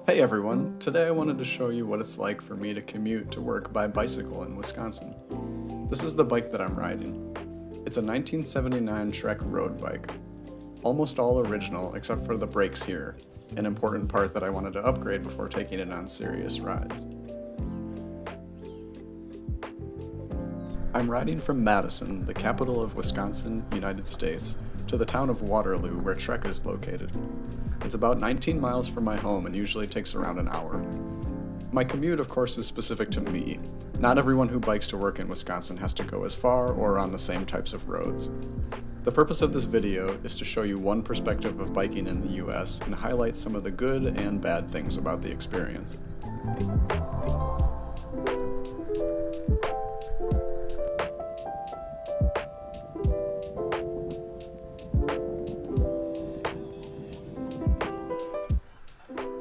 Hey everyone, today I wanted to show you what it's like for me to commute to work by bicycle in Wisconsin. This is the bike that I'm riding. It's a 1979 Trek road bike. Almost all original except for the brakes here, an important part that I wanted to upgrade before taking it on serious rides. I'm riding from Madison, the capital of Wisconsin, United States, to the town of Waterloo where Trek is located. It's about 19 miles from my home and usually takes around an hour. My commute, of course, is specific to me. Not everyone who bikes to work in Wisconsin has to go as far or on the same types of roads. The purpose of this video is to show you one perspective of biking in the US and highlight some of the good and bad things about the experience.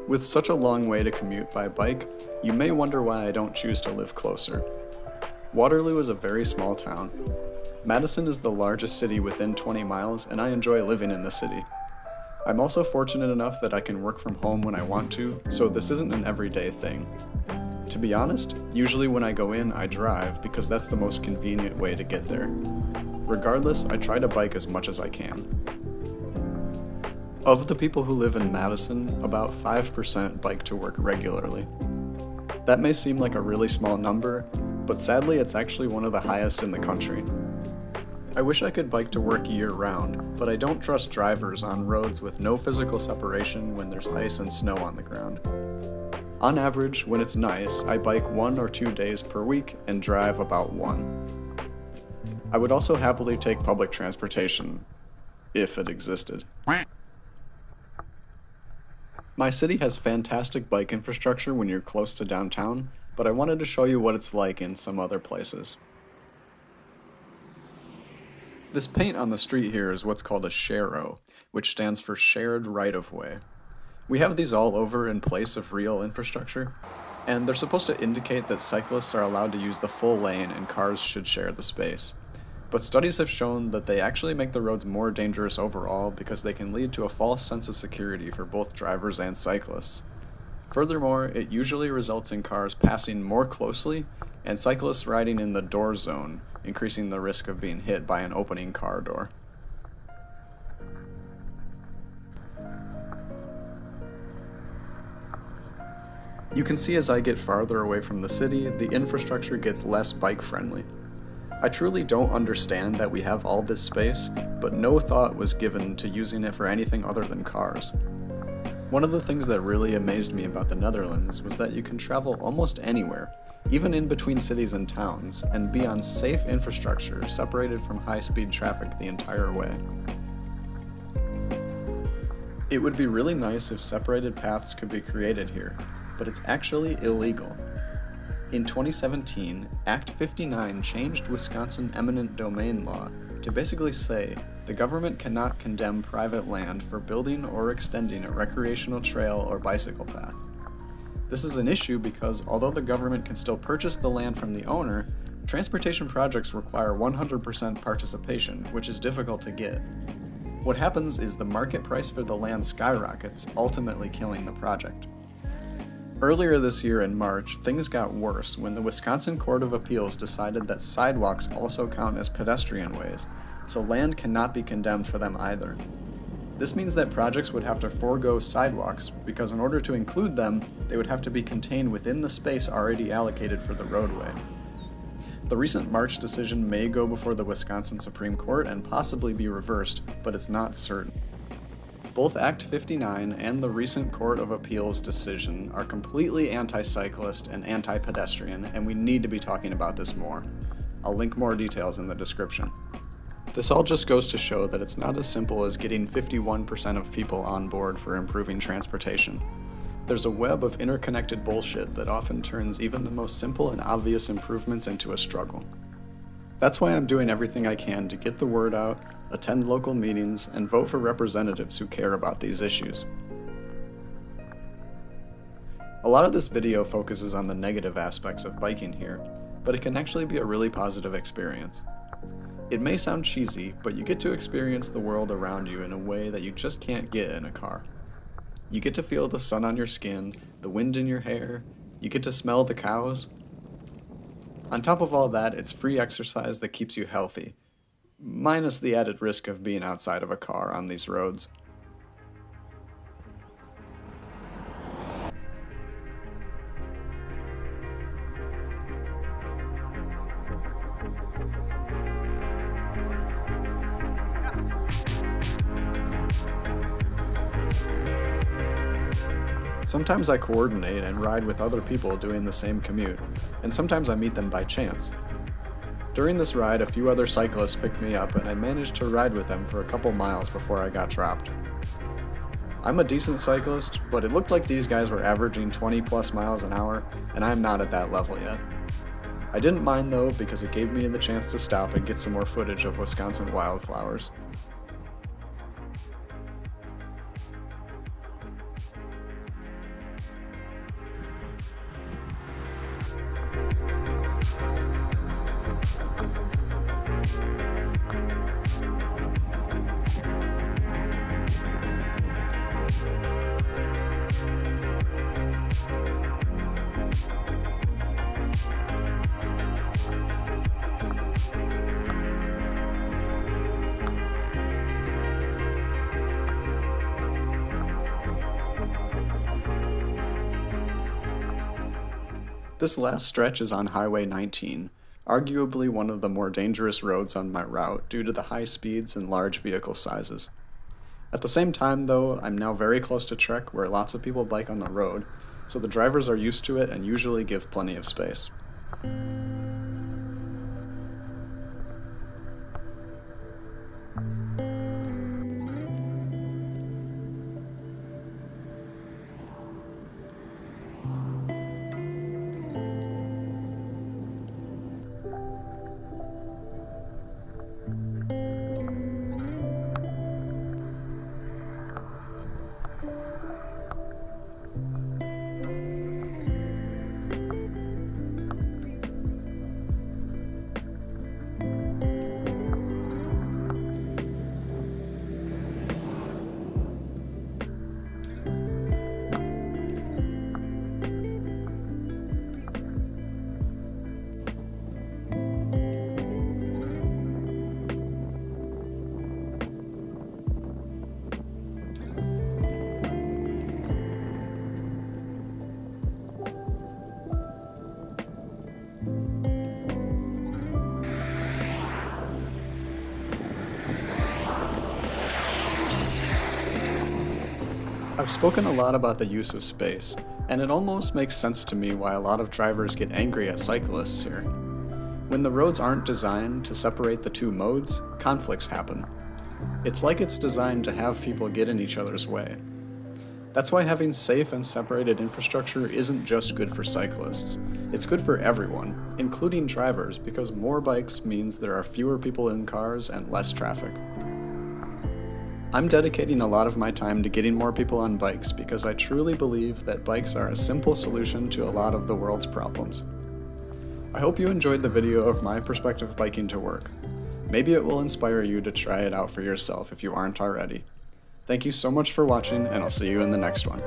With such a long way to commute by bike, you may wonder why I don't choose to live closer. Waterloo is a very small town. Madison is the largest city within 20 miles, and I enjoy living in the city. I'm also fortunate enough that I can work from home when I want to, so this isn't an everyday thing. To be honest, usually when I go in, I drive because that's the most convenient way to get there. Regardless, I try to bike as much as I can. Of the people who live in Madison, about 5% bike to work regularly. That may seem like a really small number, but sadly it's actually one of the highest in the country. I wish I could bike to work year-round, but I don't trust drivers on roads with no physical separation when there's ice and snow on the ground. On average, when it's nice, I bike 1 or 2 days per week and drive about 1. I would also happily take public transportation, if it existed. My city has fantastic bike infrastructure when you're close to downtown, but I wanted to show you what it's like in some other places. This paint on the street here is what's called a sharrow, which stands for shared right-of-way. We have these all over in place of real infrastructure, and they're supposed to indicate that cyclists are allowed to use the full lane and cars should share the space. But studies have shown that they actually make the roads more dangerous overall because they can lead to a false sense of security for both drivers and cyclists. Furthermore, it usually results in cars passing more closely and cyclists riding in the door zone, increasing the risk of being hit by an opening car door. You can see as I get farther away from the city, the infrastructure gets less bike-friendly. I truly don't understand that we have all this space, but no thought was given to using it for anything other than cars. One of the things that really amazed me about the Netherlands was that you can travel almost anywhere, even in between cities and towns, and be on safe infrastructure separated from high-speed traffic the entire way. It would be really nice if separated paths could be created here, but it's actually illegal. In 2017, Act 59 changed Wisconsin eminent domain law to basically say the government cannot condemn private land for building or extending a recreational trail or bicycle path. This is an issue because although the government can still purchase the land from the owner, transportation projects require 100% participation, which is difficult to get. What happens is the market price for the land skyrockets, ultimately killing the project. Earlier this year in March, things got worse when the Wisconsin Court of Appeals decided that sidewalks also count as pedestrian ways, so land cannot be condemned for them either. This means that projects would have to forego sidewalks because in order to include them, they would have to be contained within the space already allocated for the roadway. The recent March decision may go before the Wisconsin Supreme Court and possibly be reversed, but it's not certain. Both Act 59 and the recent Court of Appeals decision are completely anti-cyclist and anti-pedestrian, and we need to be talking about this more. I'll link more details in the description. This all just goes to show that it's not as simple as getting 51% of people on board for improving transportation. There's a web of interconnected bullshit that often turns even the most simple and obvious improvements into a struggle. That's why I'm doing everything I can to get the word out, attend local meetings, and vote for representatives who care about these issues. A lot of this video focuses on the negative aspects of biking here, but it can actually be a really positive experience. It may sound cheesy, but you get to experience the world around you in a way that you just can't get in a car. You get to feel the sun on your skin, the wind in your hair, you get to smell the cows. On top of all that, it's free exercise that keeps you healthy, minus the added risk of being outside of a car on these roads. Sometimes I coordinate and ride with other people doing the same commute, and sometimes I meet them by chance. During this ride, a few other cyclists picked me up and I managed to ride with them for a couple miles before I got dropped. I'm a decent cyclist, but it looked like these guys were averaging 20 plus miles an hour, and I'm not at that level yet. I didn't mind though because it gave me the chance to stop and get some more footage of Wisconsin wildflowers. This last stretch is on Highway 19, arguably one of the more dangerous roads on my route due to the high speeds and large vehicle sizes. At the same time though, I'm now very close to Trek where lots of people bike on the road, so the drivers are used to it and usually give plenty of space. I've spoken a lot about the use of space, and it almost makes sense to me why a lot of drivers get angry at cyclists here. When the roads aren't designed to separate the two modes, conflicts happen. It's like it's designed to have people get in each other's way. That's why having safe and separated infrastructure isn't just good for cyclists. It's good for everyone, including drivers, because more bikes means there are fewer people in cars and less traffic. I'm dedicating a lot of my time to getting more people on bikes because I truly believe that bikes are a simple solution to a lot of the world's problems. I hope you enjoyed the video of my perspective biking to work. Maybe it will inspire you to try it out for yourself if you aren't already. Thank you so much for watching, and I'll see you in the next one.